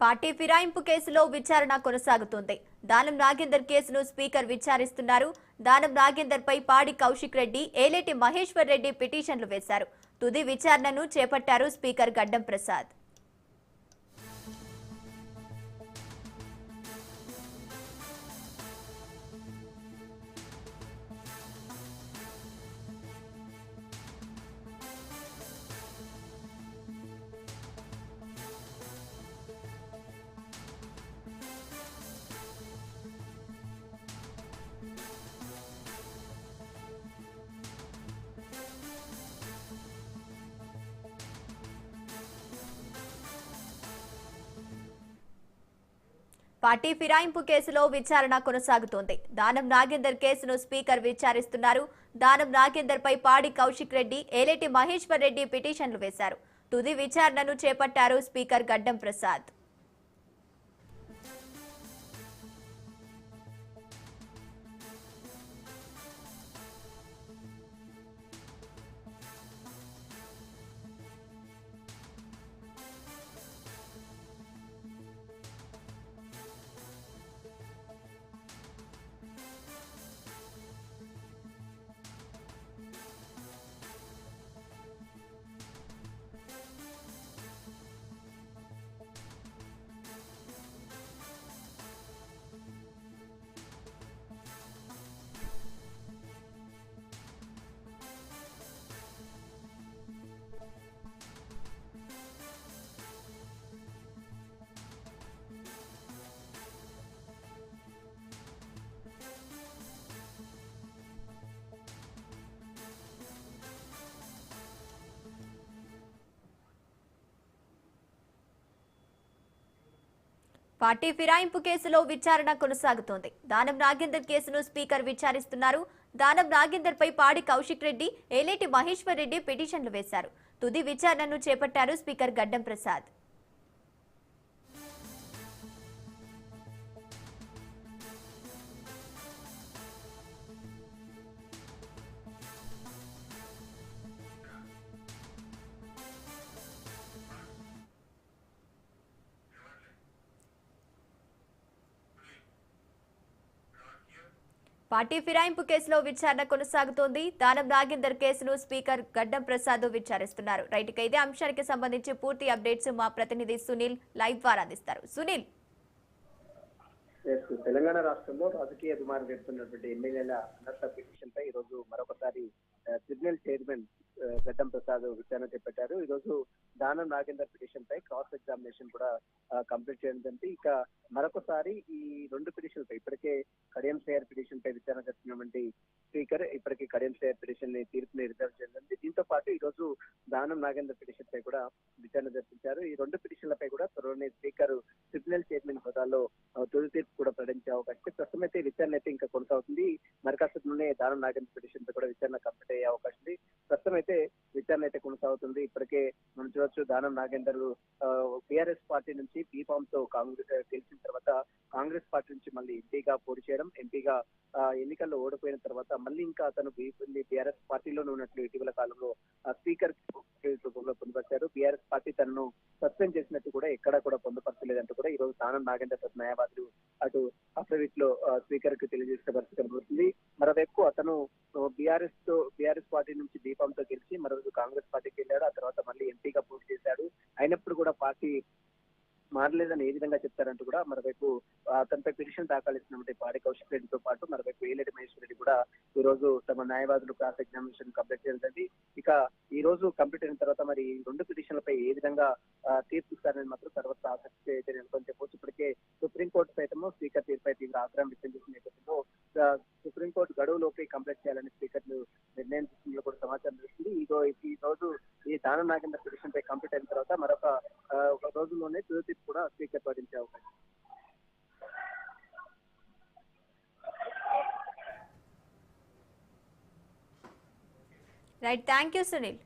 Party ఫిరాయింపు కేసులో విచారణ కొనసాగుతోంది. దానం నాగేందర్ కేసును స్పీకర్ విచారిస్తున్నారు. దానం నాగేందర్ పై పాడి కౌశిక్ రెడ్డి, ఏలేటి మహేశ్వర్ రెడ్డి పిటిషన్లు వేశారు. తుది విచారణను చేపట్టారు స్పీకర్ గడ్డం ప్రసాద్. పార్టీ ఫిరాయింపు కేసులో విచారణ కొనసాగుతోంది. దానం నాగేందర్ కేసును స్పీకర్ విచారిస్తున్నారు. దానం నాగేందర్ పై పాడి కౌశిక్ రెడ్డి, ఏలేటి మహేశ్వర్ రెడ్డి పిటిషన్లు వేశారు. తుది విచారణను చేపట్టారు స్పీకర్ గడ్డం ప్రసాద్. పార్టీ ఫిరాయింపు కేసులో విచారణ కొనసాగుతోంది. దానం నాగేందర్ కేసును స్పీకర్ విచారిస్తున్నారు. దానం నాగేందర్ పై పాడి కౌశిక్ రెడ్డి, ఏలేటి మహేశ్వర్ రెడ్డి పిటిషన్లు వేశారు. తుది విచారణను చేపట్టారు స్పీకర్ గడ్డం ప్రసాద్. పార్టీ ఫిరాయింపు కేసులో విచారణ కొనసాగుతోంది. దానం నాగేందర్ కేసును స్పీకర్ గడ్డం ప్రసాద్ విచారిస్తున్నారు. రైట్, ఇదే అంశానికి సంబంధించి పూర్తి అప్డేట్స్ మా ప్రతినిధి సునీల్ లైవ్ ద్వారా అందిస్తారు. సునీల్, తెలంగాణ రాష్ట్రంలో రాజకీయ దుమారం రేపుతున్నటువంటి ఎమ్మెల్యేల అనర్హత పిటిషన్ పై ఈ రోజు మరొకసారి ట్రిబ్యునల్ చైర్మన్ గడ్డం ప్రసాద్ విచారణ చేపట్టారు. ఈ రోజు దానం నాగేందర్ పిటిషన్ పై క్రాస్ ఎగ్జామినేషన్ కూడా కంప్లీట్ చేయడం జరిగింది. ఇక మరొకసారి ఈ రెండు పిటిషన్ పై ఇప్పటికే కడియం శ్రేయర్ పిటిషన్ పై విచారణ జరిపినటువంటి స్పీకర్ ఇప్పటికీ కడియం శ్రేయర్ పిటిషన్ ని తీర్పుని రిజర్వ్ జరిగింది. దీంతో పాటు ఈ రోజు దానం నాగేందర్ పిటిషన్ పై కూడా విచారణ జరిపించారు. ఈ రెండు పిటిషన్లపై కూడా త్వరలోనే స్పీకర్ ట్రిబ్యునల్ చైర్మన్ హోదాలో తుది తీర్పు కూడా ప్రకటించే అవకాశం. ప్రస్తుతం అయితే విచారణ అయితే ఇంకా కొనసాగుతుంది. మరికాసేపులోనే దానం నాగేందర్ పిటిషన్ పై కూడా విచారణ కంప్లీట్ అయ్యే అవకాశం ఉంది. ప్రస్తుతం అయితే విచారణ అయితే కొనసాగుతుంది. ఇప్పటికే మనం చూడొచ్చు, దానం నాగేందర్ టీఆర్ఎస్ పార్టీ నుంచి బీఫామ్ తో కాంగ్రెస్ గెలిచిన తర్వాత కాంగ్రెస్ పార్టీ నుంచి మళ్ళీ ఎంపీగా పోటీ చేయడం, ఎంపీగా ఎన్నికల్లో ఓడిపోయిన తర్వాత మళ్ళీ ఇంకా అతను టీఆర్ఎస్ పార్టీలోనే ఉన్నట్లు ఇటీవల కాలంలో స్పీకర్ రూపంలో పొందుపరిచారు. బీఆర్ఎస్ పార్టీ తనను సస్పెండ్ చేసినట్టు కూడా ఎక్కడా కూడా పొందుపరచలేదంటూ కూడా ఈ రోజు దానం నాగేందర్ న్యాయవాదులు అటు అఫిడవిట్ లో స్పీకర్ కి తెలియజేసిన పరిస్థితి కనబడుతుంది. మరోవైపు అతను బీఆర్ఎస్ పార్టీ నుంచి బీఫామ్ తో గెలిచి మరోజు కాంగ్రెస్ పార్టీకి వెళ్ళాడు. ఆ తర్వాత మళ్ళీ ఎంపీగా పోటీ చేశాడు. అయినప్పుడు కూడా పార్టీ మారలేదని ఏ విధంగా చెప్తారంటూ కూడా మరోవైపు అతనిపై పిటిషన్ దాఖలు చేసినటువంటి పాడి కౌశిక్ రెడ్డితో పాటు మరోవైపు ఏలేటి మహేశ్వర్ రెడ్డి కూడా ఈ రోజు తమ న్యాయవాదులు క్రాస్ ఎగ్జామినేషన్ కంప్లీట్ చేయాలి. ఇక ఈ రోజు కంప్లీట్ అయిన తర్వాత మరి రెండు పిటిషన్లపై ఏ విధంగా తీర్పు ఇస్తారని మాత్రం తర్వాత ఆసక్తి అయితే నెలకొని చెప్పవచ్చు. ఇప్పటికే సుప్రీంకోర్టు సైతము స్పీకర్ తీర్పై తీవ్ర ఆగ్రహం వ్యక్తం చేసిన నేపథ్యంలో సుప్రీంకోర్టు గడువులోకి కంప్లీట్ చేయాలని స్పీకర్లు నిర్ణయం తీసుకున్నట్లు కూడా సమాచారం తెలుస్తుంది. ఈ రోజు ఈ దానం నాగేందర్ పిటిషన్ పై కంప్లీట్ అయిన తర్వాత మరొక రోజుల్లోనే తుది తీర్పు కూడా స్పీకర్ ప్రకటించే అవకాశం. Right, thank you Sunil.